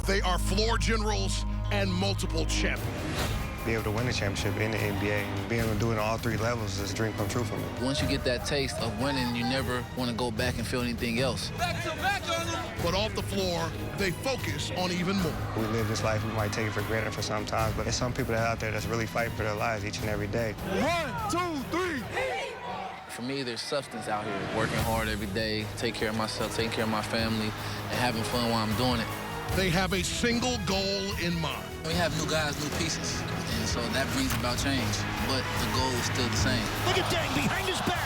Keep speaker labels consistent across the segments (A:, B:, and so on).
A: They are floor generals and multiple champions.
B: Be able to win a championship in the NBA and being able to do it on all 3 levels is a dream come true for me.
C: Once you get that taste of winning, you never want to go back and feel anything else.
A: Back to back on them. But off the floor, they focus on even more.
B: We live this life, we might take it for granted for sometimes, but there's some people that are out there that's really fighting for their lives each and every day.
A: 1, 2, 3.
C: For me, there's substance out here. Working hard every day, take care of myself, taking care of my family, and having fun while I'm doing it.
A: They have a single goal in mind.
C: We have new guys, new pieces, and so that brings about change, but the goal is still the same.
D: Look at Deng behind his back.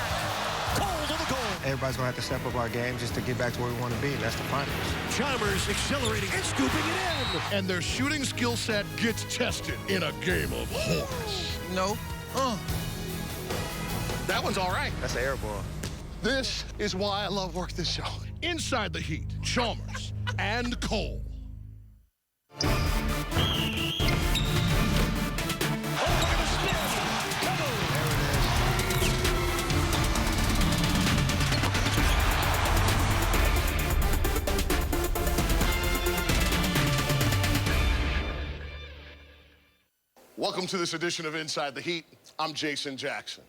D: Cole to the goal.
B: Everybody's going to have to step up our game just to get back to where we want to be, and that's the finals.
D: Chalmers accelerating and scooping it in.
A: And their shooting skill set gets tested in a game of horse.
C: No.
A: That one's all right.
B: That's an air ball.
A: This is why I love work this show. Inside the Heat, Chalmers and Cole. Welcome to this edition of Inside the Heat. I'm Jason Jackson.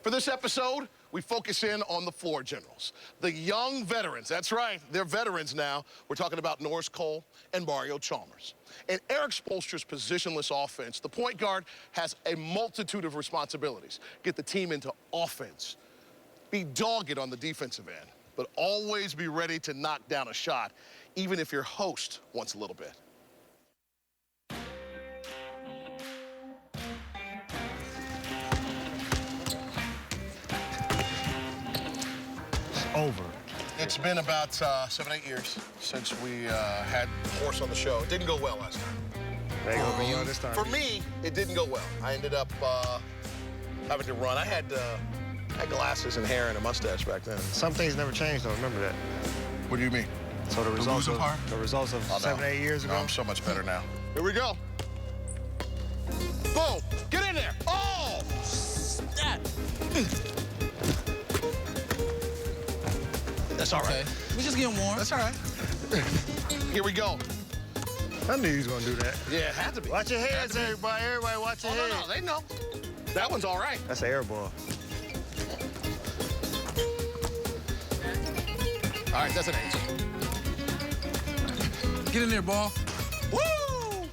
A: For this episode, we focus in on the floor generals, the young veterans. That's right, they're veterans now. We're talking about Norris Cole and Mario Chalmers. In Eric Spoelstra's positionless offense, the point guard has a multitude of responsibilities. Get the team into offense, be dogged on the defensive end, but always be ready to knock down a shot, even if your host wants a little bit.
B: Over.
A: It's been about 7, 8 years since we had Horse on the show. It didn't go well last time.
B: They ain't gonna be on this time.
A: For me, it didn't go well. I ended up having to run. I had glasses and hair and a mustache back then.
B: Some things never change, though. Remember that.
A: What do you mean?
B: So the results
A: losing part?
B: The results of
A: Oh, no.
B: 7, 8 years ago.
A: No, I'm so much better now. Here we go. Boom! Get in there! Oh!
C: Snap!
A: That's all right.
C: Okay. We just getting warm.
A: That's all right. Here we go.
B: I knew he was gonna do that.
A: Yeah, it had to be.
B: Watch your heads, everybody. Everybody watch your heads.
A: No, they know. That one's all right.
B: That's an air ball.
A: All right, that's an 8.
C: Get in there, ball.
A: Woo!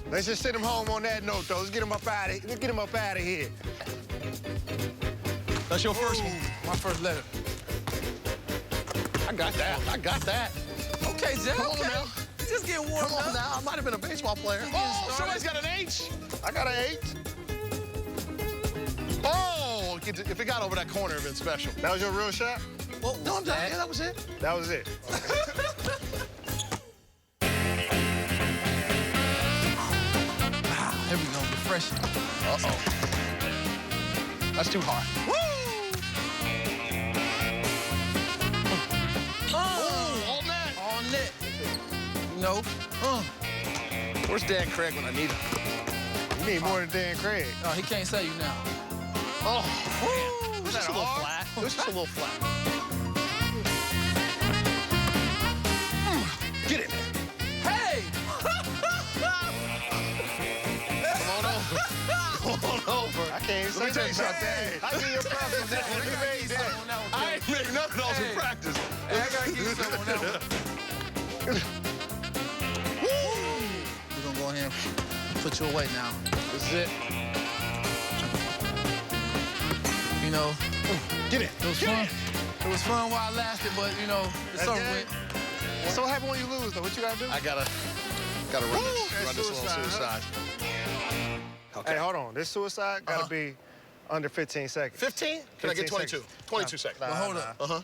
B: Let's just send him home on that note, though. Let's get him up out of here. Let's get him up out of here.
A: That's your first one.
C: My first letter.
A: I got that. I got that.
C: Okay, Jeff.
A: Come on now.
C: Just getting warmed
A: Come on
C: up.
A: now. I might have been a baseball player. Oh, somebody's got an 8. I got an 8. Oh, if it got over that corner, it would have been special.
B: That was your real shot?
C: What
A: No, I'm
C: was
A: done.
C: that?
A: Yeah, that was it.
B: That was it.
C: There we go. Refreshing.
A: Uh-oh. That's too hard. Woo! All net.
C: All net. No.
A: Where's Dan Craig when I need him?
B: You need more than Dan Craig.
C: Oh, he can't say you now.
A: Oh, man. It was just a little flat. It was just a little flat. Get in there.
C: Hey!
A: Come on over. Come on over.
B: I can't even
A: Let me
B: say
A: tell you
B: that.
A: something.
B: I give you a props on that one. You made that.
A: I ain't make none of those in practice.
C: Hey, I gotta give you something on that one. We're gonna go ahead and put you away now.
A: This is it.
C: You know,
A: Get in.
C: it was fun. It was fun while it lasted, but you know, it's
B: That's
C: over
B: it.
C: with.
B: So what happened when you lose, though? What you gotta do?
A: I gotta run this little
B: suicide,
A: suicide. Okay.
B: Hey, hold on. This suicide gotta be under 15 seconds.
A: 15? Can I get 22? 22 seconds.
C: But hold up.
A: Uh-huh.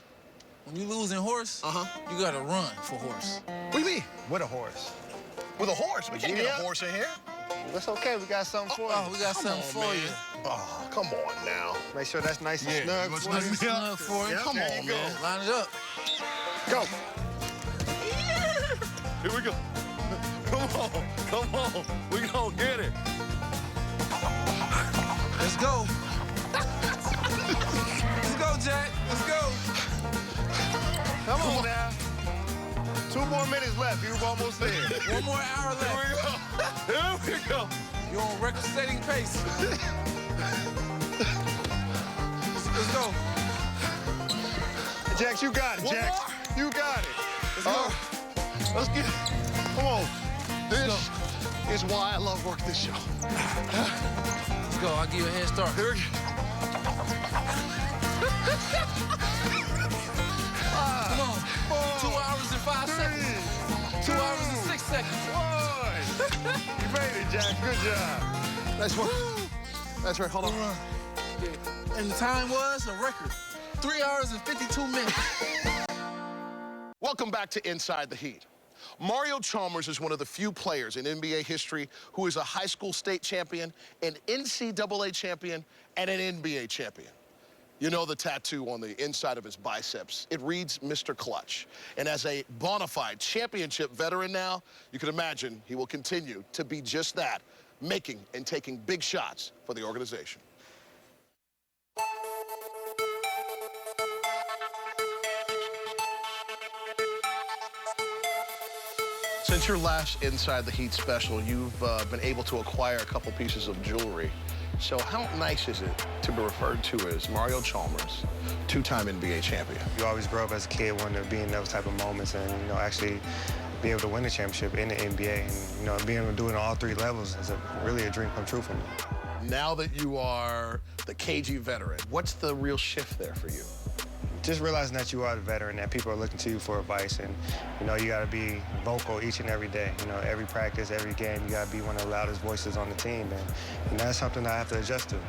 C: When you losing horse, you gotta run for horse.
A: What do you mean?
B: With a horse.
A: With a horse? We can't get a horse in here.
B: That's okay. We got something for
C: Oh,
B: you.
C: we got something for you.
A: Oh, come on now.
B: Make sure that's nice and snug for
C: Nice
B: you.
C: and snug for you.
A: Come
B: there
A: on,
B: you go.
A: man.
C: Line it up.
B: Go.
A: Here we go. Come on. Come on. We gonna get it.
C: Let's go. Let's go, Jack. Let's go.
B: Come on now. 2 more minutes left. You're almost there.
C: 1 more hour left.
A: Here we go.
C: You're on record-setting pace. Let's go.
B: Jax, you got it,
A: One
B: Jax.
A: more.
B: You got it.
C: Let's go.
A: Let's get it. Come on. This is why I love working this show.
C: Let's go. I'll give you a head start.
A: Here we go.
C: Come on. 2 hours and 5 seconds. 2 hours and 6 seconds.
B: You made it, Jax. Good job.
A: Nice work. That's right. Hold on.
C: And the time was a record. 3 hours and 52 minutes.
A: Welcome back to Inside the Heat. Mario Chalmers is one of the few players in NBA history who is a high school state champion, an NCAA champion, and an NBA champion. You know the tattoo on the inside of his biceps. It reads Mr. Clutch. And as a bona fide championship veteran now, you can imagine he will continue to be just that, making and taking big shots for the organization. Since your last Inside the Heat special, you've been able to acquire a couple pieces of jewelry. So how nice is it to be referred to as Mario Chalmers, 2-time NBA champion?
B: You always grow up as a kid wanting to be in those type of moments and, actually be able to win a championship in the NBA. And, being able to do it on all 3 levels is really a dream come true for me.
A: Now that you are the KG veteran, what's the real shift there for you?
B: Just realizing that you are the veteran, that people are looking to you for advice, and you got to be vocal each and every day. Every practice, every game, you got to be one of the loudest voices on the team, and that's something I have to adjust to.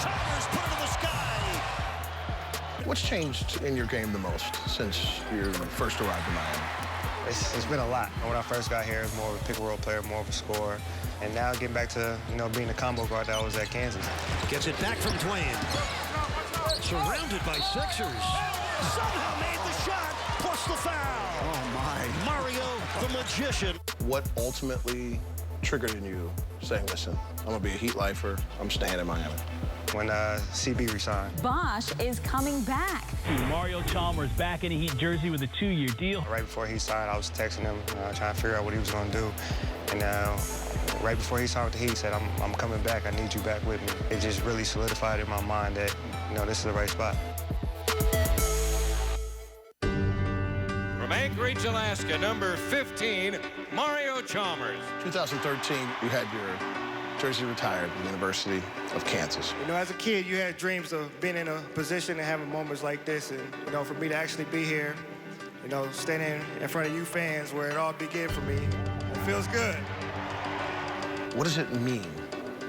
D: Chalmers put it in the sky.
A: What's changed in your game the most since you first arrived in Miami?
B: It's been a lot. When I first got here, I was more of a pick-and-roll player, more of a scorer. And now getting back to, being a combo guard that I was at Kansas.
D: Gets it back from Twain. Surrounded by Sixers. Somehow made the shot, plus the foul. Oh, my. Mario, the magician.
A: What ultimately triggered in you saying, listen, I'm going to be a Heat lifer, I'm staying in Miami?
B: When CB resigned.
E: Bosh is coming back.
F: Mario Chalmers back in a Heat jersey with a 2-year deal.
B: Right before he signed, I was texting him, trying to figure out what he was going to do. And right before he signed with the Heat, he said, I'm coming back. I need you back with me. It just really solidified in my mind that, this is the right spot.
G: From Anchorage, Alaska, number 15, Mario Chalmers.
A: 2013, you had your jersey retired at the University of Kansas.
B: As a kid, you had dreams of being in a position and having moments like this. And, for me to actually be here, standing in front of you fans where it all began for me, it feels good.
A: What does it mean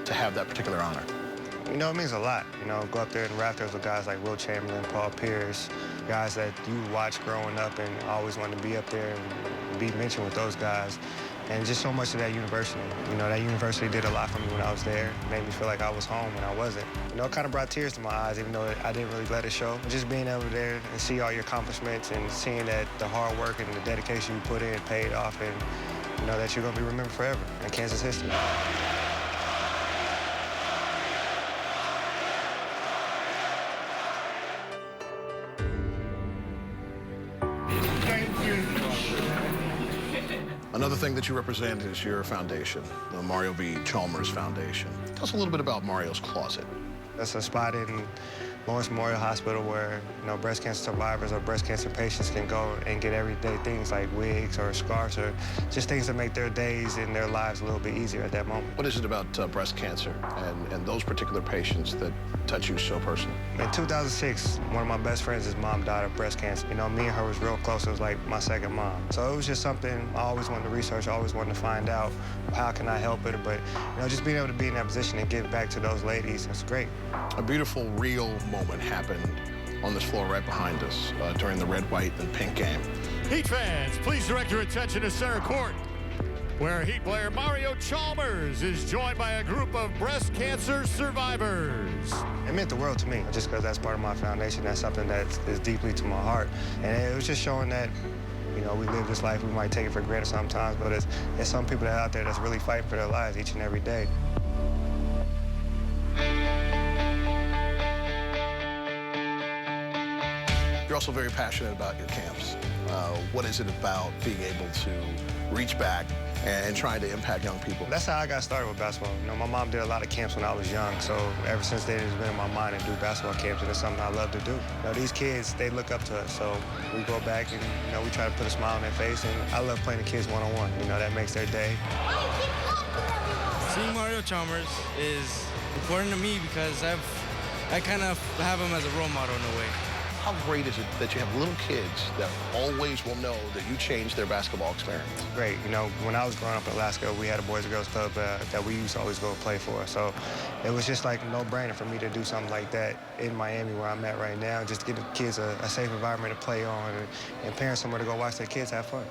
A: to have that particular honor?
B: It means a lot. Go up there in the rafters with guys like Will Chamberlain, Paul Pierce, guys that you watched growing up and always wanted to be up there and be mentioned with those guys. And just so much of that university. That university did a lot for me when I was there. It made me feel like I was home when I wasn't. It kind of brought tears to my eyes, even though I didn't really let it show. Just being able to there and see all your accomplishments and seeing that the hard work and the dedication you put in paid off, and that you're going to be remembered forever in Kansas history.
A: Another thing that you represent is your foundation, the Mario V. Chalmers Foundation. Tell us a little bit about Mario's Closet.
B: That's a spot in Lawrence Memorial Hospital where, breast cancer survivors or breast cancer patients can go and get everyday things like wigs or scarves or just things that make their days and their lives a little bit easier at that moment.
A: What is it about breast cancer and those particular patients that touch you so personally?
B: In 2006, one of my best friends' mom died of breast cancer. Me and her was real close. It was like my second mom. So it was just something I always wanted to research, I always wanted to find out how can I help it. But, just being able to be in that position and give back to those ladies, it's great.
A: A beautiful, real moment happened on this floor right behind us during the red, white, and pink game.
D: Heat fans, please direct your attention to center court, where Heat player Mario Chalmers is joined by a group of breast cancer survivors.
B: It meant the world to me, just because that's part of my foundation. That's something that is deeply to my heart. And it was just showing that, we live this life, we might take it for granted sometimes, but there's some people that are out there that's really fighting for their lives each and every day.
A: You're also very passionate about your camps. What is it about being able to reach back and trying to impact young people?
B: That's how I got started with basketball. You know, my mom did a lot of camps when I was young, so ever since then it's been in my mind to do basketball camps, and it's something I love to do. You know, these kids, they look up to us, so we go back and, you know, we try to put a smile on their face, and I love playing the kids one-on-one. You know, that makes their day.
H: Seeing Mario Chalmers is important to me because I kind of have him as a role model in a way.
A: How great is it that you have little kids that always will know that you changed their basketball experience?
B: Great. You know, when I was growing up in Alaska, we had a Boys and Girls Club that we used to always go play for. So it was just like a no-brainer for me to do something like that in Miami, where I'm at right now, just to give the kids a safe environment to play on and parents somewhere to go watch their kids have fun.